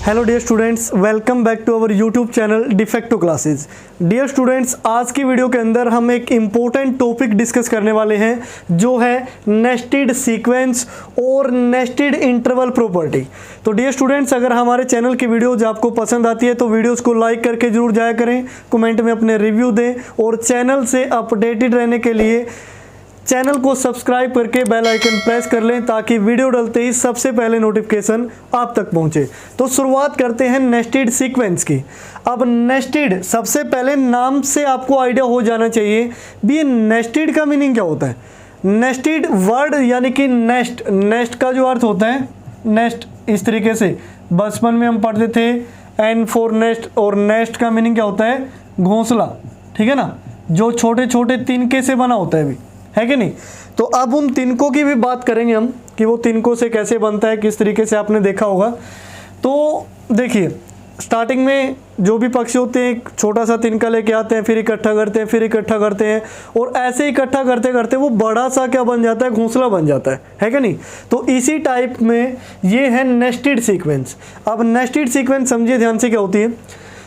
Hello dear students, welcome back to our YouTube channel Defacto classes. Dear students, आज की video के अंदर हम एक इम्पोर्टेंट टॉपिक डिस्कस करने वाले हैं जो है नेस्टेड सीक्वेंस और नेस्टेड इंटरवल प्रॉपर्टी। तो डियर स्टूडेंट्स, अगर हमारे चैनल की वीडियोज आपको पसंद आती है तो वीडियोज़ को लाइक करके जरूर जाया करें, कमेंट में अपने रिव्यू दें और चैनल से अपडेटेड रहने के लिए चैनल को सब्सक्राइब करके बेल आइकन प्रेस कर लें ताकि वीडियो डालते ही सबसे पहले नोटिफिकेशन आप तक पहुंचे। तो शुरुआत करते हैं नेस्टेड सीक्वेंस की। अब नेस्टेड, सबसे पहले नाम से आपको आइडिया हो जाना चाहिए भी ये नेस्टेड का मीनिंग क्या होता है। नेस्टेड वर्ड यानी कि नेस्ट, नेस्ट का जो अर्थ होता है नेस्ट, इस तरीके से बचपन में हम पढ़ते थे एन फॉर नेस्ट, और नेस्ट का मीनिंग क्या होता है घोंसला, ठीक है ना, जो छोटे छोटे तिनके से बना होता है भी, है कि नहीं। तो अब उन तिनकों की भी बात करेंगे हम कि वो तिनकों से कैसे बनता है, किस तरीके से आपने देखा होगा। तो देखिए, स्टार्टिंग में जो भी पक्षी होते हैं एक छोटा सा तिनका लेके आते हैं, फिर इकट्ठा करते हैं, फिर इकट्ठा करते हैं, और ऐसे इकट्ठा करते करते वो बड़ा सा क्या बन जाता है, घोंसला बन जाता है कि नहीं। तो इसी टाइप में ये है नेस्टेड सीक्वेंस। अब नेस्टेड सीक्वेंस समझिए ध्यान से क्या होती है।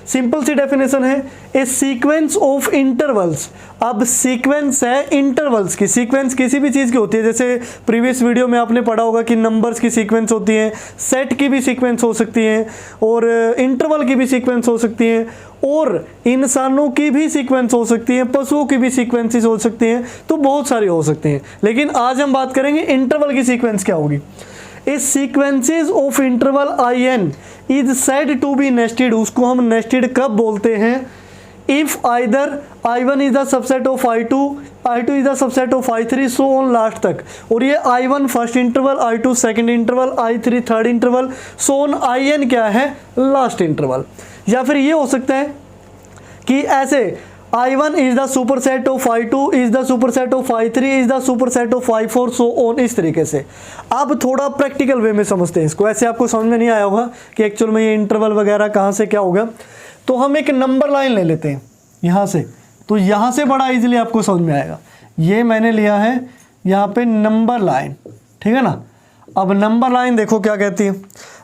सिंपल सी डेफिनेशन है, ए सीक्वेंस ऑफ इंटरवल्स। अब सीक्वेंस है इंटरवल्स की। सीक्वेंस किसी भी चीज़ की होती है, जैसे प्रीवियस वीडियो में आपने पढ़ा होगा कि नंबर्स की सीक्वेंस होती है, सेट की भी सीक्वेंस हो सकती है, और इंटरवल की भी सीक्वेंस हो सकती है, और इंसानों की भी सीक्वेंस हो सकती है, पशुओं की भी सीक्वेंसेस हो सकती हैं, तो बहुत सारी हो सकती हैं। लेकिन आज हम बात करेंगे इंटरवल की सीक्वेंस क्या होगी। इस sequences of interval in is said to be nested. उसको हम नेस्टेड कब बोलते हैं, if either I1 is the subset of I2, I2 is the subset of I3, so on last तक। और ये I1 first interval, I2 second interval, I3 third interval, so on In क्या है, लास्ट इंटरवल। या फिर ये हो सकता है कि ऐसे I1 is the superset of I2 is the superset of I3 is the superset of I4, so on, इस तरीके से। अब थोड़ा प्रैक्टिकल वे में समझते हैं इसको, ऐसे आपको समझ में नहीं आया होगा कि एक्चुअल में ये इंटरवल वगैरह कहाँ से क्या होगा। तो हम एक नंबर लाइन ले लेते हैं यहाँ से, तो यहाँ से बड़ा इजीली आपको समझ में आएगा। ये मैंने लिया है यहाँ पे नंबर लाइन, ठीक है ना। अब नंबर लाइन देखो क्या कहती है।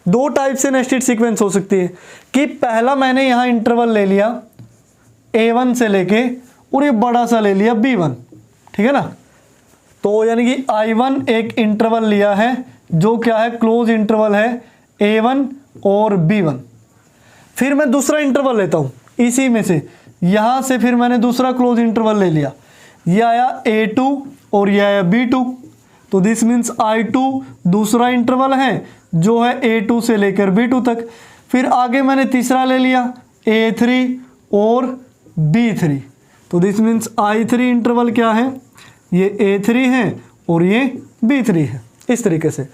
दो टाइप से नेस्टेड सीक्वेंस हो सकती है कि पहला मैंने यहाँ इंटरवल ले लिया A1 से लेके, और ये बड़ा सा ले लिया B1, ठीक है ना। तो यानी कि I1 एक इंटरवल लिया है जो क्या है, क्लोज इंटरवल है A1 और B1। फिर मैं दूसरा इंटरवल लेता हूँ इसी में से, यहाँ से फिर मैंने दूसरा क्लोज इंटरवल ले लिया, ये आया A2 और ये आया B2। तो दिस मीन्स I2 दूसरा इंटरवल है जो है A2 से लेकर B2 तक। फिर आगे मैंने तीसरा ले लिया A3 और B3। तो दिस मीन्स I3 इंटरवल क्या है, ये A3 है और ये B3 है, इस तरीके से।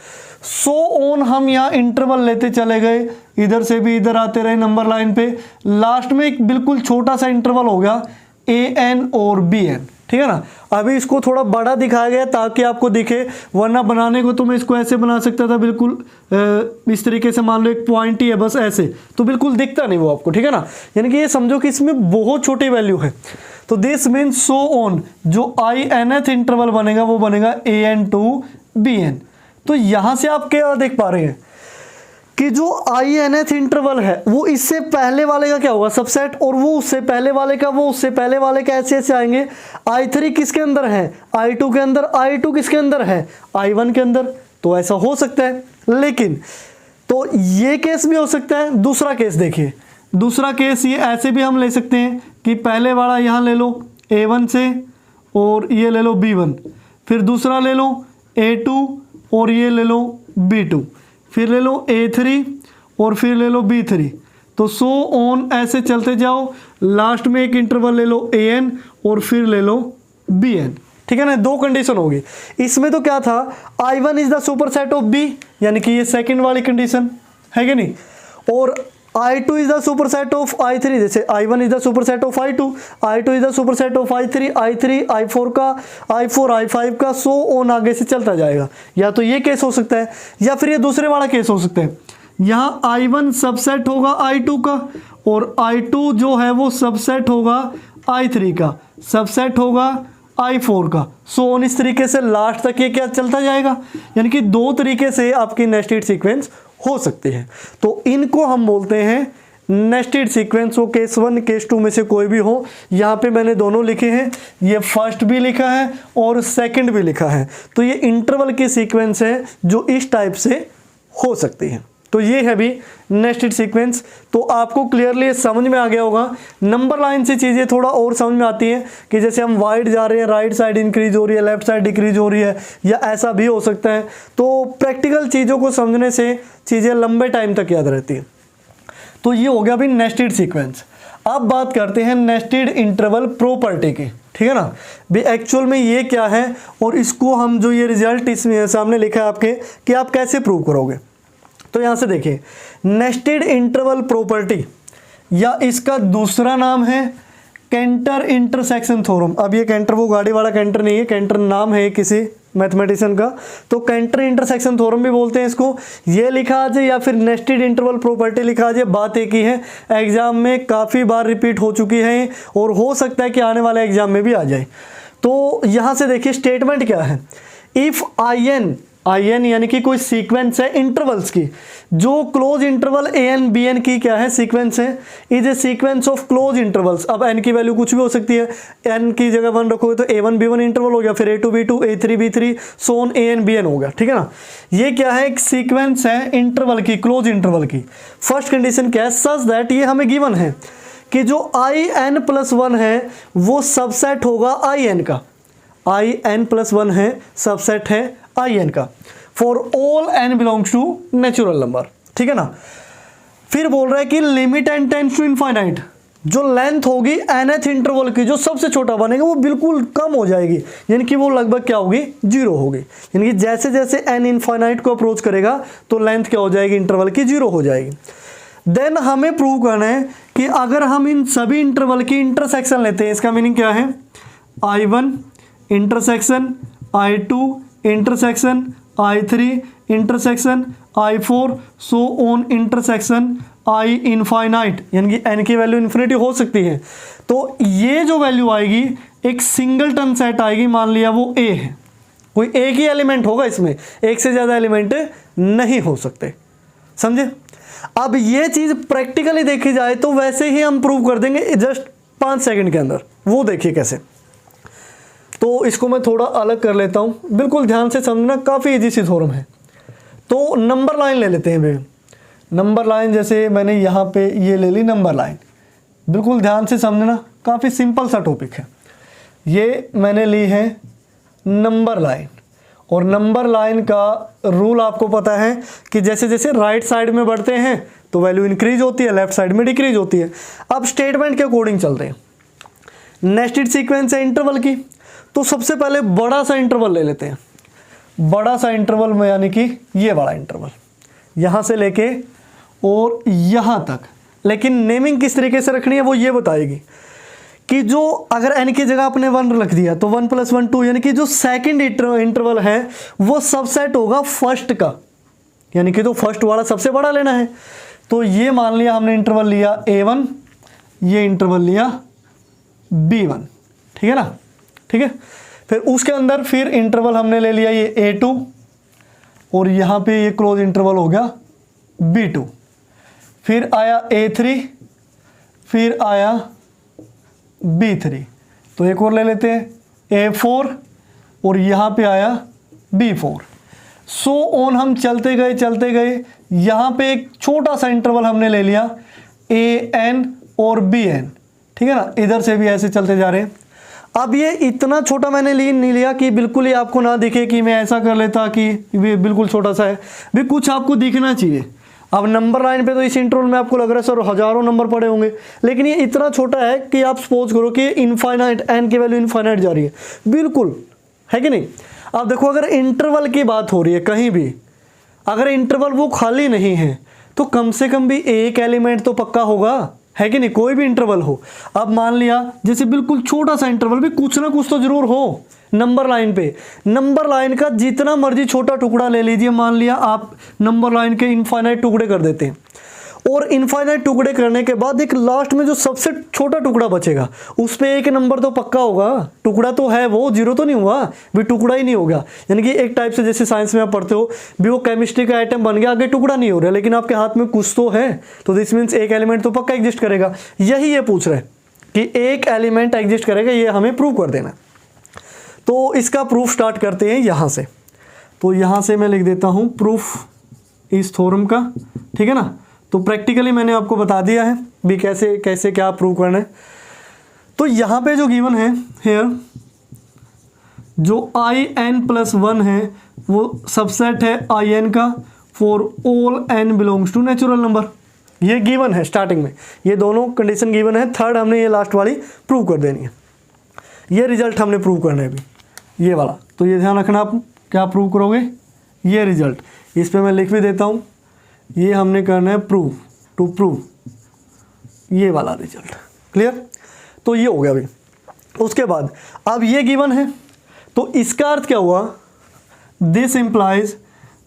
सो ऑन हम यहाँ इंटरवल लेते चले गए, इधर से भी इधर आते रहे नंबर लाइन पे। लास्ट में एक बिल्कुल छोटा सा इंटरवल हो गया AN और BN, ठीक है ना। अभी इसको थोड़ा बड़ा दिखाया गया ताकि आपको दिखे, वरना बनाने को तो मैं इसको ऐसे बना सकता था, बिल्कुल इस तरीके से, मान लो एक पॉइंट ही है बस ऐसे, तो बिल्कुल दिखता नहीं वो आपको, ठीक है ना। यानी कि ये समझो कि इसमें बहुत छोटी वैल्यू है। तो दिस मीन्स सो ऑन, जो INth इंटरवल बनेगा वो बनेगा AN to BN। तो यहाँ से आप क्या देख पा रहे हैं कि जो INth इंटरवल है वो इससे पहले वाले का क्या होगा, सबसेट, और वो उससे पहले वाले का, वो उससे पहले वाले का, ऐसे ऐसे आएंगे। I3 किसके अंदर है, I2 के अंदर, I2 किसके अंदर है, I1 के अंदर। तो ऐसा हो सकता है, लेकिन तो ये केस भी हो सकता है। दूसरा केस देखिए, दूसरा केस ये ऐसे भी हम ले सकते हैं कि पहले वाला यहाँ ले लो A1 से, और ये ले लो B1, फिर दूसरा ले लो A2 और ये ले लो B2, फिर ले लो A3 और फिर ले लो B3। तो सो ऑन ऐसे चलते जाओ, लास्ट में एक इंटरवल ले लो AN और फिर ले लो BN, ठीक है ना। दो कंडीशन होगी इसमें। तो क्या था, I1 is the superset of B, यानी कि ये सेकंड वाली कंडीशन है कि नहीं, और I2 is the superset of I3, जैसे I1 is the superset of I2, I2 is the superset of I3, I3 I4 का, I4 I5 का, सो ऑन आगे से चलता जाएगा। या तो ये केस हो सकता है, या फिर ये दूसरे वाला केस हो सकता है, यहाँ I1 सबसेट होगा I2 का, और I2 जो है वो सबसेट होगा I3 का, सबसेट होगा I4 का, सो ऑन। इस तरीके से लास्ट तक ये क्या चलता जाएगा। यानी कि दो तरीके से आपकी नेस्टेड सीक्वेंस हो सकती है। तो इनको हम बोलते हैं नेस्टेड सीक्वेंस। वो केस 1 केस 2 में से कोई भी हो। यहाँ पे मैंने दोनों लिखे हैं, ये फर्स्ट भी लिखा है और सेकंड भी लिखा है। तो ये इंटरवल की सीक्वेंस है जो इस टाइप से हो सकती है। तो ये है भी नेस्टेड सीक्वेंस। तो आपको क्लियरली समझ में आ गया होगा। नंबर लाइन से चीज़ें थोड़ा और समझ में आती हैं कि जैसे हम वाइड जा रहे हैं, राइट साइड इंक्रीज हो रही है, लेफ्ट साइड डिक्रीज हो रही है, या ऐसा भी हो सकता है। तो प्रैक्टिकल चीज़ों को समझने से चीज़ें लंबे टाइम तक याद रहती हैं। तो ये हो गया भी नेस्टेड सीक्वेंस। अब बात करते हैं नेस्टेड इंटरवल प्रॉपर्टी की, ठीक है ना। भी एक्चुअल में ये क्या है और इसको हम जो ये रिजल्ट इसमें सामने लिखा है आपके कि आप कैसे प्रूव करोगे। तो यहाँ से देखिए, नेस्टेड इंटरवल प्रॉपर्टी या इसका दूसरा नाम है कैंटर इंटरसेक्शन थ्योरम। अब ये कैंटर वो गाड़ी वाला कैंटर नहीं है, कैंटर नाम है किसी मैथमेटिशियन का। तो कैंटर इंटरसेक्शन थ्योरम भी बोलते हैं इसको। ये लिखा आ जाए या फिर नेस्टेड इंटरवल प्रॉपर्टी लिखा आ जाए, बात एक ही है। एग्जाम में काफ़ी बार रिपीट हो चुकी है और हो सकता है कि आने वाले एग्जाम में भी आ जाए। तो यहाँ से देखिए स्टेटमेंट क्या है। इफ़ आई एन यानी कि कोई सीक्वेंस है इंटरवल्स की, जो close interval A N B N की क्या है सीक्वेंस है, is a sequence of close intervals. अब एन की वैल्यू कुछ भी हो सकती है, एन की जगह 1 रखोगे तो A1 B1 इंटरवल हो गया, फिर A2 B2 A3 B3 so on AN BN हो गया, ठीक है ना। ये क्या है, एक सीक्वेंस है इंटरवल की, क्लोज इंटरवल की। फर्स्ट कंडीशन क्या है, सच दैट, ये हमें गिवन है कि जो IN+1 है वो सबसेट होगा IN का। IN+1 है सबसेट है IN का for all n belongs to natural number, ठीक है ना। फिर बोल रहा है कि limit n tends to infinite, जो लेंथ होगी nth इंटरवल की, जो सबसे छोटा बनेगा वो बिल्कुल कम हो जाएगी, यानी कि वो लगभग क्या होगी, 0 होगी। यानी कि जैसे जैसे n इनफाइनाइट को अप्रोच करेगा तो लेंथ क्या हो जाएगी इंटरवल की, 0 हो जाएगी। देन हमें प्रूव करना है कि अगर हम इन सभी इंटरवल की इंटरसेक्शन लेते हैं, इसका मीनिंग क्या है, I1 intersection I2 intersection I3 intersection I4 so on intersection I infinite, यानी कि n की वैल्यू इन्फिनिटी हो सकती है। तो ये जो वैल्यू आएगी एक सिंगलटन सेट आएगी, मान लिया वो A है, कोई एक ही एलिमेंट होगा, इसमें एक से ज़्यादा एलिमेंट नहीं हो सकते, समझे। अब ये चीज़ प्रैक्टिकली देखी जाए तो वैसे ही हम प्रूव कर देंगे जस्ट 5 सेकंड के अंदर। वो देखिए कैसे। तो इसको मैं थोड़ा अलग कर लेता हूँ, बिल्कुल ध्यान से समझना, काफ़ी इजी सी थ्योरम है। तो नंबर लाइन ले लेते हैं भाई। नंबर लाइन जैसे मैंने यहाँ पे ये ले ली नंबर लाइन, बिल्कुल ध्यान से समझना, काफ़ी सिंपल सा टॉपिक है। ये मैंने ली है नंबर लाइन, और नंबर लाइन का रूल आपको पता है कि जैसे जैसे राइट साइड में बढ़ते हैं तो वैल्यू इंक्रीज होती है, लेफ्ट साइड में डिक्रीज होती है। अब स्टेटमेंट के अकॉर्डिंग चलते हैं। नेस्टेड सीक्वेंस है इंटरवल की, तो सबसे पहले बड़ा सा इंटरवल ले लेते हैं। बड़ा सा इंटरवल में यानी कि ये बड़ा इंटरवल यहाँ से लेके और यहाँ तक, लेकिन नेमिंग किस तरीके से रखनी है वो ये बताएगी कि जो अगर n की जगह आपने 1 रख दिया तो 1 + 1 2, यानी कि जो सेकंड इंटरवल है वो सबसेट होगा फर्स्ट का, यानी कि तो फर्स्ट वाला सबसे बड़ा लेना है। तो ये मान लिया हमने इंटरवल लिया A1, ये इंटरवल लिया B1, ठीक है ना, ठीक है। फिर उसके अंदर फिर इंटरवल हमने ले लिया ये A2, और यहाँ पे ये क्लोज इंटरवल हो गया B2। फिर आया A3, फिर आया B3, तो एक और ले लेते हैं A4, और यहाँ पे आया B4। सो ऑन हम चलते गए, यहाँ पे एक छोटा सा इंटरवल हमने ले लिया AN और BN, ठीक है ना। इधर से भी ऐसे चलते जा रहे हैं। अब ये इतना छोटा मैंने नहीं लिया कि बिल्कुल ही आपको ना दिखे कि मैं ऐसा कर लेता कि ये बिल्कुल छोटा सा है, भी कुछ आपको दिखना चाहिए। अब नंबर लाइन पे तो इस इंटरवल में आपको लग रहा है सर हज़ारों नंबर पड़े होंगे, लेकिन ये इतना छोटा है कि आप सपोज करो कि इनफाइनाइट, n की वैल्यू इनफाइनाइट जा रही है, बिल्कुल है कि नहीं। अब देखो अगर इंटरवल की बात हो रही है कहीं भी, अगर इंटरवल वो खाली नहीं है तो कम से कम भी एक एलिमेंट तो पक्का होगा, है कि नहीं, कोई भी इंटरवल हो। अब मान लिया जैसे बिल्कुल छोटा सा इंटरवल भी कुछ ना कुछ तो जरूर हो नंबर लाइन पे। नंबर लाइन का जितना मर्जी छोटा टुकड़ा ले लीजिए, मान लिया आप नंबर लाइन के इनफाइनाइट टुकड़े कर देते हैं और इनफाइनाइट टुकड़े करने के बाद एक लास्ट में जो सबसे छोटा टुकड़ा बचेगा उस पे एक नंबर तो पक्का होगा, टुकड़ा तो है वो, जीरो तो नहीं हुआ भी, टुकड़ा ही नहीं होगा। यानी कि एक टाइप से जैसे साइंस में आप पढ़ते हो भी वो केमिस्ट्री का आइटम बन गया, आगे टुकड़ा नहीं हो रहा लेकिन आपके हाथ में कुछ तो है, तो दिस मीन्स एक एलिमेंट तो पक्का एग्जिस्ट करेगा। यही ये पूछ रहे हैं कि एक एलिमेंट एग्जिस्ट करेगा, ये हमें प्रूव कर देना। तो इसका प्रूफ स्टार्ट करते हैं यहाँ से। तो यहाँ से मैं लिख देता हूँ प्रूफ इस थ्योरम का, ठीक है ना। तो प्रैक्टिकली मैंने आपको बता दिया है भी कैसे कैसे क्या प्रूव करना है। तो यहाँ पे जो गिवन है हेयर, जो in+1 है वो सबसेट है in का for all n belongs to natural number. ये गिवन है स्टार्टिंग में, ये दोनों कंडीशन गिवन है, थर्ड हमने ये लास्ट वाली प्रूव कर देनी है। ये रिजल्ट हमने प्रूव करना है अभी, ये वाला। तो ये ध्यान रखना, आप क्या प्रूव करोगे, ये रिजल्ट। इस पे मैं लिख भी देता हूँ, ये हमने करना है प्रूव, टू प्रूव ये वाला रिजल्ट। क्लियर। तो ये हो गया अभी। उसके बाद अब ये गिवन है, तो इसका अर्थ क्या हुआ, दिस इंप्लाइज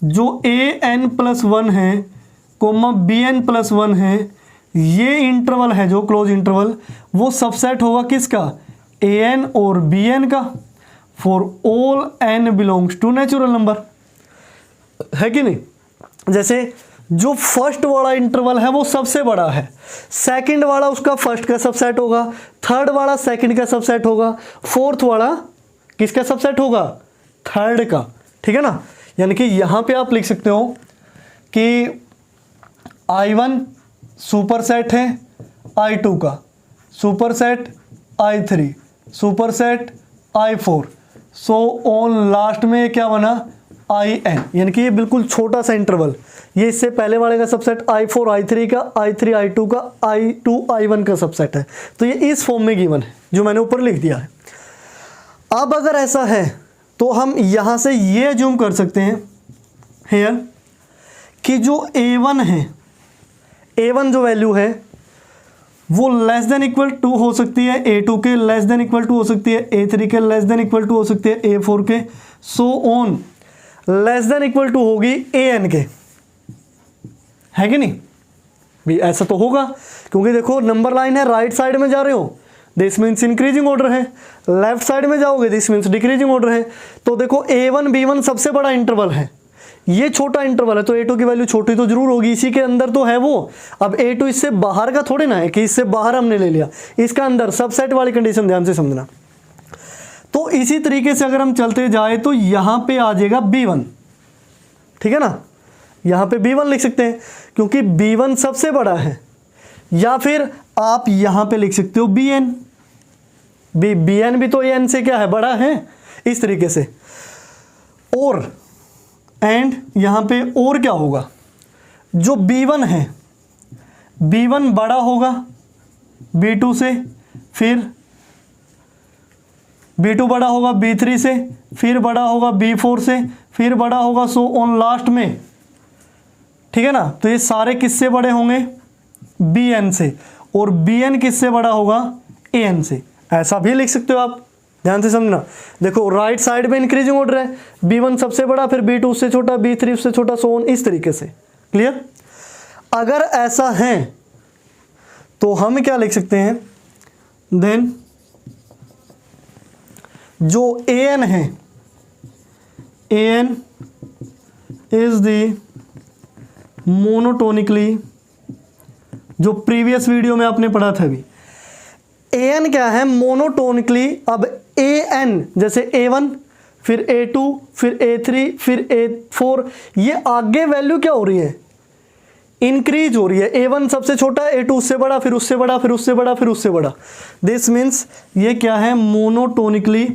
जो an+1 है कोमा bn+1 है, ये इंटरवल है जो क्लोज इंटरवल, वो सबसेट होगा किसका, an और bn का, for all n belongs to natural number, है कि नहीं। जैसे जो फर्स्ट वाला इंटरवल है वो सबसे बड़ा है, सेकंड वाला उसका फर्स्ट का सबसेट होगा, थर्ड वाला सेकंड का सबसेट होगा, फोर्थ वाला किसका सबसेट होगा, थर्ड का, ठीक है ना। यानी कि यहाँ पे आप लिख सकते हो कि I1 सुपरसेट है I2 का, superset I3, superset I4, so on last में क्या बना IN। यानी कि ये बिल्कुल छोटा सा इंटरवल, ये इससे पहले वाले का सबसेट I4 I3 का, I3 I2 का, I2 I1 का सबसेट है। तो ये इस फॉर्म में गिवन है जो मैंने ऊपर लिख दिया है। अब अगर ऐसा है तो हम यहाँ से ये अज्यूम कर सकते हैं हेयर कि जो A1 है, A1 जो वैल्यू है वो लेस देन इक्वल टू हो सकती है A2 के, लेस देन इक्वल टू हो सकती है A3 के, लेस देन इक्वल टू हो सकती है A4 के, so on less than equal to होगी AN के, है कि नहीं भी। ऐसा तो होगा क्योंकि देखो नंबर लाइन है, राइट साइड में जा रहे हो दिस मीन्स इंक्रीजिंग ऑर्डर है, लेफ्ट साइड में जाओगे दिस मीन्स डिक्रीजिंग ऑर्डर है। तो देखो A1 B1 सबसे बड़ा इंटरवल है, ये छोटा इंटरवल है, तो A2 की वैल्यू छोटी तो जरूर होगी, इसी के अंदर तो है वो। अब A2 इससे बाहर का थोड़े ना है कि इससे बाहर हमने ले लिया, इसका अंदर सबसेट वाली कंडीशन ध्यान से समझना। तो इसी तरीके से अगर हम चलते जाए तो यहाँ पे आ जाएगा B1, ठीक है ना। यहाँ पे B1 लिख सकते हैं क्योंकि B1 सबसे बड़ा है, या फिर आप यहाँ पे लिख सकते हो BN, BN भी तो AN से क्या है, बड़ा है, इस तरीके से। और एंड यहाँ पे और क्या होगा, जो B1 है B1 बड़ा होगा B2 से, फिर B2 बड़ा होगा B3 से, फिर बड़ा होगा B4 से, फिर बड़ा होगा सो ऑन लास्ट में, ठीक है ना। तो ये सारे किससे बड़े होंगे, BN से, और BN किससे बड़ा होगा, AN से। ऐसा भी लिख सकते हो आप, ध्यान से समझना। देखो राइट साइड में इंक्रीजिंग ऑर्डर है, B1 सबसे बड़ा, फिर B2 उससे छोटा, B3 उससे छोटा, सो ऑन, इस तरीके से। क्लियर। अगर ऐसा है तो हम क्या लिख सकते हैं, देन जो AN है, AN इज द मोनोटोनिकली, जो प्रीवियस वीडियो में आपने पढ़ा था अभी, AN क्या है, मोनोटोनिकली। अब AN जैसे A1 फिर A2 फिर A3 फिर A4, ये आगे वैल्यू क्या हो रही है, इंक्रीज हो रही है। A1 सबसे छोटा है, A2 उससे बड़ा, फिर उससे बड़ा, फिर उससे बड़ा, फिर उससे बड़ा। दिस मीन्स ये क्या है, मोनोटोनिकली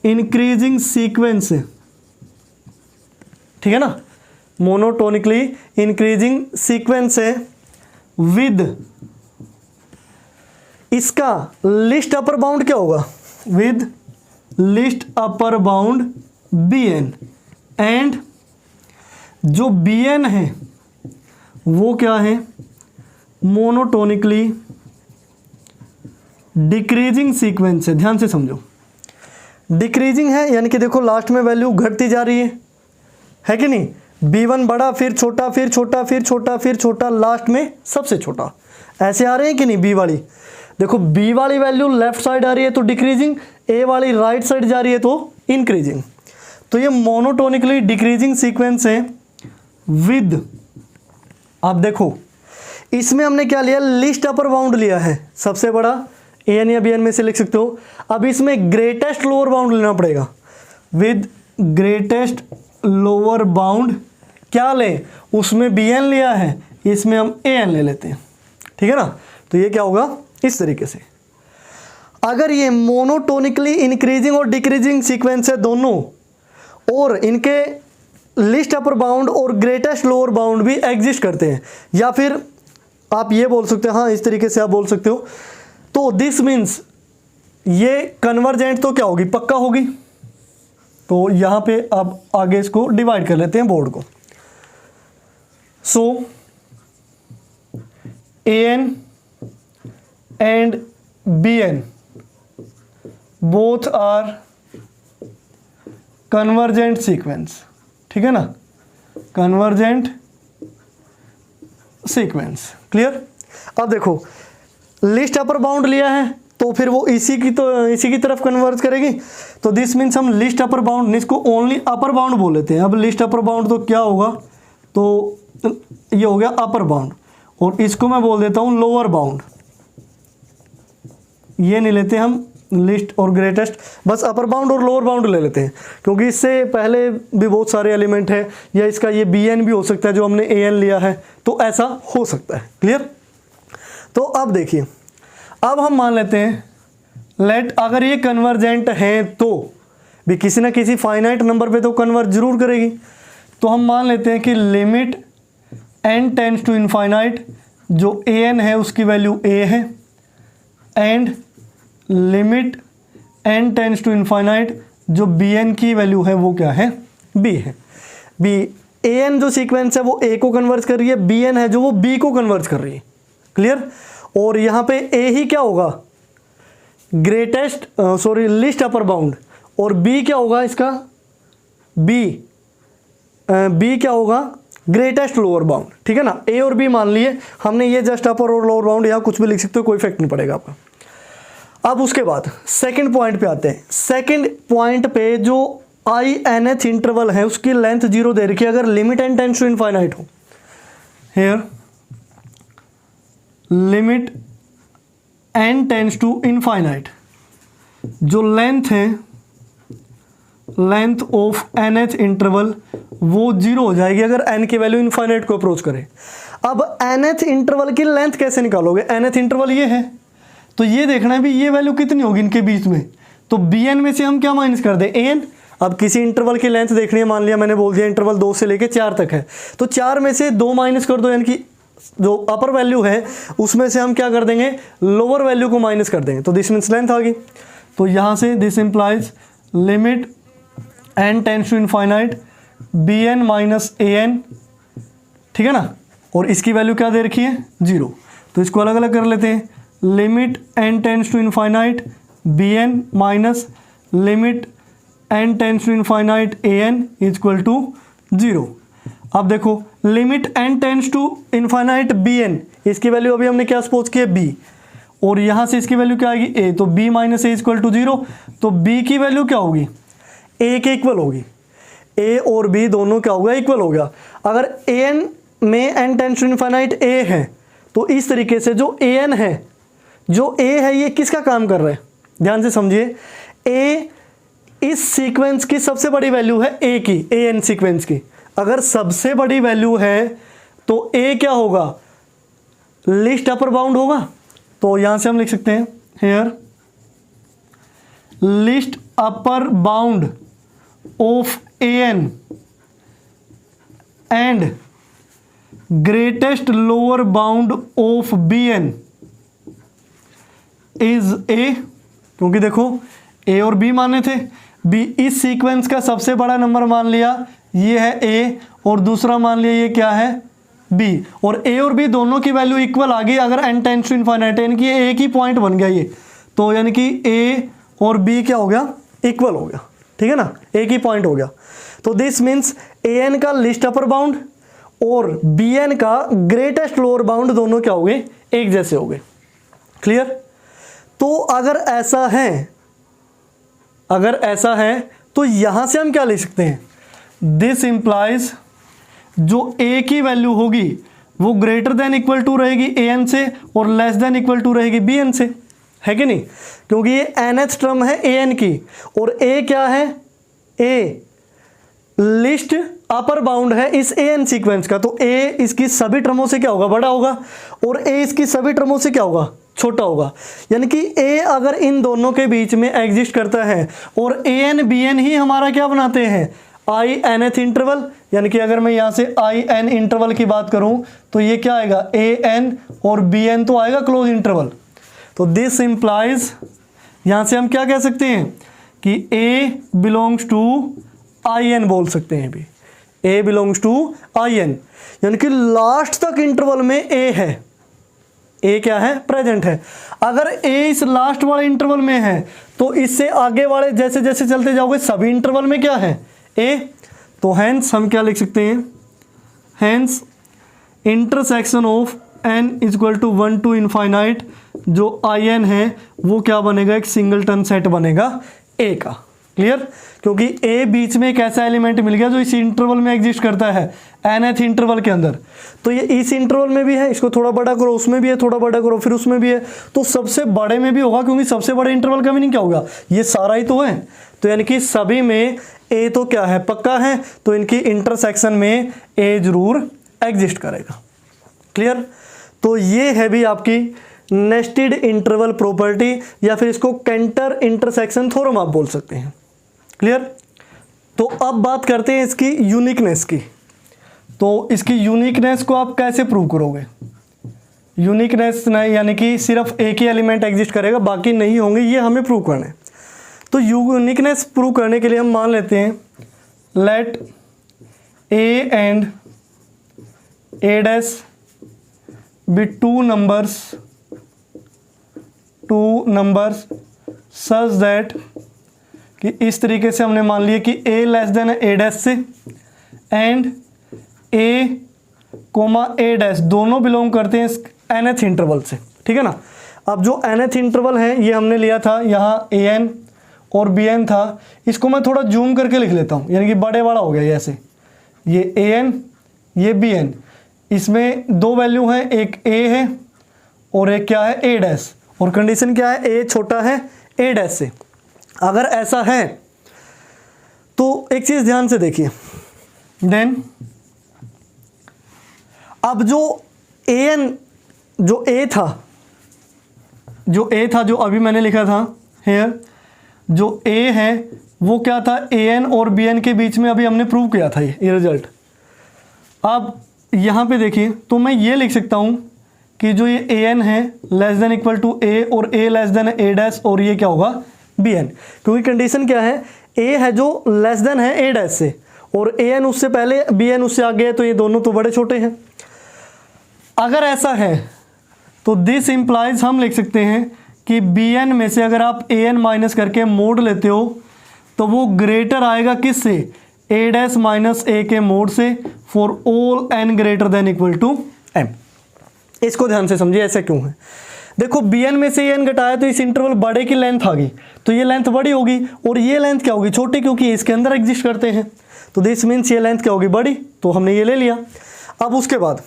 इंक्रीजिंग सीक्वेंस, ठीक है ना। मोनोटोनिकली इंक्रीजिंग सीक्वेंस है विद, इसका लिस्ट अपर बाउंड क्या होगा, with list upper bound BN, and जो BN है वो क्या है, मोनोटोनिकली डिक्रीजिंग सीक्वेंस है। ध्यान से समझो, डिक्रीजिंग है यानी कि देखो लास्ट में वैल्यू घटती जा रही है कि नहीं, B1 बड़ा, फिर छोटा, फिर छोटा, फिर छोटा, फिर छोटा, लास्ट में सबसे छोटा। ऐसे आ रहे हैं कि नहीं? B वाली देखो, B वाली वैल्यू लेफ्ट साइड आ रही है तो डिक्रीजिंग, A वाली राइट साइड जा रही है तो इंक्रीजिंग। तो ये मोनोटोनिकली डिक्रीजिंग सीक्वेंस है विद, अब देखो इसमें हमने क्या लिया, लिस्ट अपर बाउंड लिया है, सबसे बड़ा AN या BN में से लिख सकते हो। अब इसमें ग्रेटेस्ट लोअर बाउंड लेना पड़ेगा, विद ग्रेटेस्ट लोअर बाउंड क्या लें, उसमें BN लिया है, इसमें हम AN ले लेते हैं, ठीक है ना। तो ये क्या होगा इस तरीके से। अगर ये मोनोटोनिकली इंक्रीजिंग और डिक्रीजिंग सीक्वेंस है दोनों, और इनके लिस्ट अपर बाउंड और ग्रेटेस्ट लोअर बाउंड भी एग्जिस्ट करते हैं, या फिर आप ये बोल सकते हो, हाँ इस तरीके से आप बोल सकते हो, तो दिस मीन्स ये कन्वर्जेंट तो क्या होगी, पक्का होगी। तो यहाँ पे अब आगे इसको डिवाइड कर लेते हैं बोर्ड को। So AN and BN both are convergent sequence, ठीक है ना, कन्वर्जेंट सीक्वेंस, क्लियर। अब देखो लिस्ट अपर बाउंड लिया है तो फिर वो इसी की तरफ कन्वर्ज करेगी, तो दिस मीन्स हम लिस्ट अपर बाउंड, इसको ओनली अपर बाउंड बोल लेते हैं। अब लिस्ट अपर बाउंड तो क्या होगा, तो ये हो गया अपर बाउंड, और इसको मैं बोल देता हूँ लोअर बाउंड। ये नहीं लेते हम लिस्ट और ग्रेटेस्ट, बस अपर बाउंड और लोअर बाउंड ले लेते हैं, क्योंकि इससे पहले भी बहुत सारे एलिमेंट है, या इसका ये BN भी हो सकता है जो हमने AN लिया है, तो ऐसा हो सकता है, क्लियर। तो अब देखिए, अब हम मान लेते हैं लेट, अगर ये कन्वर्जेंट हैं तो भी किसी ना किसी फाइनाइट नंबर पे तो कन्वर्ज जरूर करेगी। तो हम मान लेते हैं कि limit n tends to infinite, जो AN है उसकी वैल्यू A है, and limit n tends to infinite, जो BN की वैल्यू है वो क्या है, B है। B AN जो सीक्वेंस है वो A को कन्वर्ज कर रही है, BN है जो वो B को कन्वर्ज कर रही है, क्लियर। और यहाँ पे A ही क्या होगा, ग्रेटेस्ट लिस्ट अपर बाउंड, और B क्या होगा इसका, B क्या होगा, ग्रेटेस्ट लोअर बाउंड, ठीक है ना। A और B मान लिए हमने, ये जस्ट अपर और लोअर बाउंड, यहाँ कुछ भी लिख सकते हो, कोई इफेक्ट नहीं पड़ेगा आपका। अब उसके बाद सेकंड पॉइंट पे आते हैं। सेकंड पॉइंट पे जो INH इंटरवल है उसकी लेंथ 0 दे रखी है, अगर limit n tends to infinite हो, here limit n tends to infinite, जो लेंथ है, लेंथ ऑफ NH इंटरवल वो 0 हो जाएगी अगर n की वैल्यू इनफाइनाइट को अप्रोच करे। अब NH इंटरवल की लेंथ कैसे निकालोगे, NH इंटरवल ये है, तो ये देखना है भी ये वैल्यू कितनी होगी इनके बीच में, तो BN में से हम क्या माइनस कर दें, AN। अब किसी इंटरवल की लेंथ देखनी है, मान लिया मैंने बोल दिया इंटरवल 2 से लेके 4 तक है, तो 4 में से 2 माइनस कर दो, यानी कि जो अपर वैल्यू है उसमें से हम क्या कर देंगे, लोअर वैल्यू को माइनस कर देंगे, तो दिस मीन्स लेंथ आ गई। तो यहाँ से this implies limit n tends to infinite BN minus AN, ठीक है ना, और इसकी वैल्यू क्या दे रखी है, 0। तो इसको अलग अलग कर लेते हैं, limit n tends to infinite BN minus limit n tends to infinite AN is equal to 0। अब देखो limit n tends to infinite BN, इसकी वैल्यू अभी हमने क्या सपोज किया, B, और यहाँ से इसकी वैल्यू क्या आएगी, A, तो B minus A equal to 0, तो B की वैल्यू क्या होगी, A के इक्वल होगी, A और B दोनों क्या हो गया, इक्वल हो गया। अगर AN में n tends to infinite A है, तो इस तरीके से जो AN है, जो A है ये किसका काम कर रहा है, ध्यान से समझिए, A इस सीक्वेंस की सबसे बड़ी वैल्यू है A की, AN सीक्वेंस की। अगर सबसे बड़ी वैल्यू है तो A क्या होगा, लिस्ट अपर बाउंड होगा, तो यहां से हम लिख सकते हैं here least upper bound of AN and greatest lower bound of BN is A, क्योंकि देखो A और B माने थे, B इस सीक्वेंस का सबसे बड़ा नंबर मान लिया, ये है A, और दूसरा मान लिया ये क्या है, B, और A और B दोनों की वैल्यू इक्वल आ गई अगर n टेंड्स टू इनफाइनाइट, यानी कि ये एक ही पॉइंट बन गया ये, तो यानी कि A और B क्या हो गया, इक्वल हो गया, ठीक है ना, एक ही पॉइंट हो गया। तो दिस मीन्स an का लिस्ट अपर बाउंड और bn का ग्रेटेस्ट लोअर बाउंड दोनों क्या हो गए, एक जैसे हो गए। क्लियर? तो अगर ऐसा है तो यहां से हम क्या ले सकते हैं, दिस इंप्लाइज जो a की वैल्यू होगी वो ग्रेटर देन इक्वल टू रहेगी an से और लेस देन इक्वल टू रहेगी bn से, है कि नहीं? क्योंकि ये nth टर्म है an की और a क्या है, a लिस्ट अपर बाउंड है इस an सीक्वेंस का, तो a इसकी सभी टर्मों से क्या होगा, बड़ा होगा और a इसकी सभी टर्मों से क्या होगा, छोटा होगा। यानी कि a अगर इन दोनों के बीच में एग्जिस्ट करता है और an bn ही हमारा क्या बनाते हैं, i nth इंटरवल, यानी कि अगर मैं यहाँ से i n इंटरवल की बात करूँ तो ये क्या आएगा, a n और b n तो आएगा क्लोज इंटरवल। तो दिस इंप्लाइज यहाँ से हम क्या कह सकते हैं कि a belongs to i n बोल सकते हैं भी, a belongs to i n, यानी कि लास्ट तक इंटरवल में a है, a क्या है, प्रेजेंट है। अगर a इस लास्ट वाले इंटरवल में है तो इससे आगे वाले जैसे जैसे चलते जाओगे सभी इंटरवल में क्या है, a। तो हैंस हम क्या लिख सकते हैं, hence intersection of n equal to 1 to infinite जो i n है वो क्या बनेगा, एक सिंगलटन सेट बनेगा a का। क्लियर? क्योंकि a बीच में एक ऐसा एलिमेंट मिल गया जो इस इंटरवल में एग्जिस्ट करता है nth इंटरवल के अंदर, तो ये इस इंटरवल में भी है, इसको थोड़ा बड़ा करो, उसमें भी है, थोड़ा बड़ा करो, फिर उसमें भी है, तो सबसे बड़े में भी होगा क्योंकि सबसे बड़े इंटरवल का मीनिंग क्या होगा, ये सारा ही तो है। तो यानी कि सभी में a तो क्या है, पक्का है, तो इनकी इंटरसेक्शन में a जरूर एग्जिस्ट करेगा। क्लियर? तो ये है भी आपकी नेस्टेड इंटरवल प्रॉपर्टी या फिर इसको कैंटर इंटरसेक्शन थ्योरम आप बोल सकते हैं। क्लियर? तो अब बात करते हैं इसकी यूनिकनेस की। तो इसकी यूनिकनेस को आप कैसे प्रूव करोगे, यूनिकनेस नहीं यानी कि सिर्फ एक ही एलिमेंट एग्जिस्ट करेगा बाकी नहीं होंगे, ये हमें प्रूव करना है। तो यूनिकनेस प्रूव करने के लिए हम मान लेते हैं let a and a dash B two numbers such that कि इस तरीके से हमने मान लिया कि a less than a dash से and a comma a dash दोनों बिलोंग करते हैं nth इंटरवल से। ठीक है ना? अब जो nth इंटरवल है ये हमने लिया था यहाँ an और bn था, इसको मैं थोड़ा जूम करके लिख लेता हूँ, यानी कि बड़े वाला हो गया ये ऐसे, ये an ये bn, इसमें दो वैल्यू हैं, एक a है और एक क्या है, a डैश, और कंडीशन क्या है, a छोटा है a डैश से। अगर ऐसा है तो एक चीज़ ध्यान से देखिए, देन अब जो an जो a था जो अभी मैंने लिखा था हेयर, जो a है वो क्या था, an और bn के बीच में अभी हमने प्रूव किया था ये रिजल्ट। अब यहाँ पे देखिए तो मैं ये लिख सकता हूँ कि जो ये an है less than equal to a और a less than a dash और ये क्या होगा bn, क्योंकि कंडीशन क्या है, a है जो लेस देन है a डैश से और an उससे पहले bn उससे आगे है, तो ये दोनों तो बड़े छोटे हैं। अगर ऐसा है तो दिस इंप्लाइज हम लिख सकते हैं कि bn में से अगर आप an माइनस करके मोड लेते हो तो वो ग्रेटर आएगा किससे, a डैश माइनस a के मोड से for all n greater than equal to m। इसको ध्यान से समझिए ऐसा क्यों है। देखो bn में से n घटाया तो इस इंटरवल बड़े की लेंथ आ गई, तो ये लेंथ बड़ी होगी और ये लेंथ क्या होगी, छोटी, क्योंकि इसके अंदर एग्जिस्ट करते हैं। तो दिस मीन्स ये लेंथ क्या होगी, बड़ी, तो हमने ये ले लिया। अब उसके बाद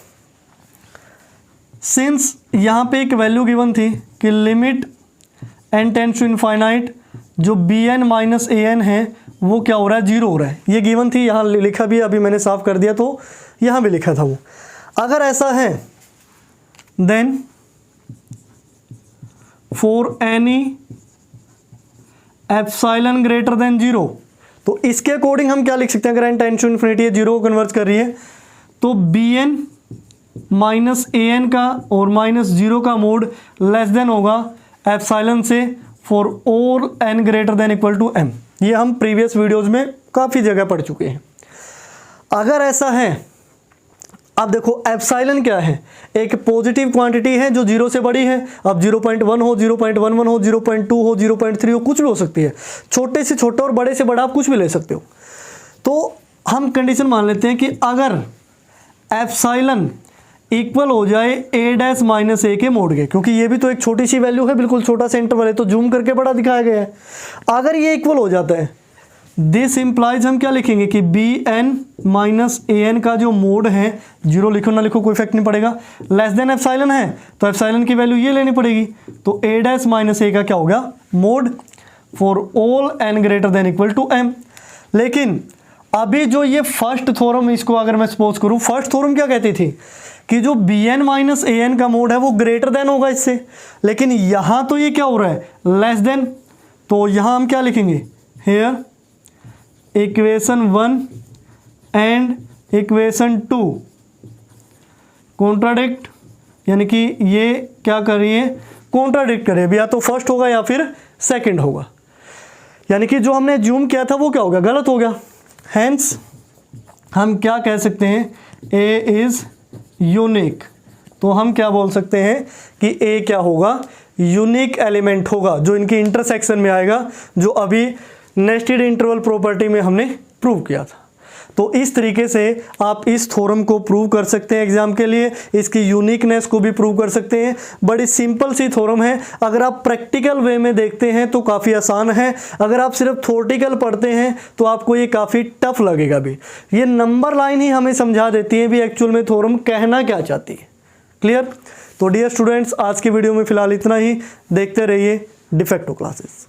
सिंस यहाँ पे एक वैल्यू गिवन थी कि limit n tends to infinite, जो bn माइनस an है वो क्या हो रहा है, जीरो हो रहा है, ये गिवन थी, यहाँ लिखा भी, अभी मैंने साफ कर दिया, तो यहाँ भी लिखा था वो। अगर ऐसा है then for any epsilon greater than zero, तो इसके अकॉर्डिंग हम क्या लिख सकते हैं, अगर n tends to infinity zero को कन्वर्ट कर रही है तो bn माइनस an का और माइनस जीरो का मोड लेस देन होगा एप्सिलॉन से for all n greater than equal to m। ये हम प्रीवियस वीडियोस में काफ़ी जगह पढ़ चुके हैं। अगर ऐसा है, अब देखो एप्सिलॉन क्या है, एक पॉजिटिव क्वांटिटी है जो जीरो से बड़ी है। अब 0.1 हो, 0.11 हो, 0.2 हो, 0.3 हो, कुछ भी हो सकती है, छोटे से छोटा और बड़े से बड़ा आप कुछ भी ले सकते हो। तो हम कंडीशन मान लेते हैं कि अगर एप्सिलॉन इक्वल हो जाए a डैश माइनस ए के मोड के, क्योंकि ये भी तो एक छोटी सी वैल्यू है, बिल्कुल छोटा सा इंटरवल है, तो जूम करके बड़ा दिखाया गया है। अगर ये इक्वल हो जाता है, दिस इंप्लाइज हम क्या लिखेंगे कि B N minus A N का जो मोड है, जीरो लिखो ना लिखो कोई इफेक्ट नहीं पड़ेगा, लेस देन एप्सिलॉन है तो एप्सिलॉन की वैल्यू ये लेनी पड़ेगी, तो a डैश माइनस ए का क्या होगा mod for all n greater than equal to m। लेकिन अभी जो ये फर्स्ट थ्योरम, इसको अगर मैं सपोज करूं, फर्स्ट थ्योरम क्या कहती थी कि जो B N minus A N का मोड है वो ग्रेटर देन होगा इससे, लेकिन यहां तो ये क्या हो रहा है लेस देन, तो यहां हम क्या लिखेंगे here equation 1 and equation 2 contradict, यानी कि ये क्या कर रही है कॉन्ट्राडिक्ट करे, या तो फर्स्ट होगा या फिर सेकंड होगा, यानी कि जो हमने ज्यूम किया था वो क्या हो गया गलत हो गया। हेंस हम क्या कह सकते हैं a इज यूनिक, तो हम क्या बोल सकते हैं कि a क्या होगा यूनिक एलिमेंट होगा जो इनकी इंटरसेक्शन में आएगा, जो अभी नेस्टेड इंटरवल प्रॉपर्टी में हमने प्रूव किया था। तो इस तरीके से आप इस थ्योरम को प्रूव कर सकते हैं एग्जाम के लिए, इसकी यूनिकनेस को भी प्रूव कर सकते हैं। बड़ी सिंपल सी थ्योरम है, अगर आप प्रैक्टिकल वे में देखते हैं तो काफ़ी आसान है, अगर आप सिर्फ थ्योरेटिकल पढ़ते हैं तो आपको ये काफ़ी टफ लगेगा भी। ये नंबर लाइन ही हमें समझा देती है भी एक्चुअल में थ्योरम कहना क्या चाहती है। क्लियर? तो डियर स्टूडेंट्स, आज की वीडियो में फिलहाल इतना ही, देखते रहिए डिफेक्टो क्लासेस।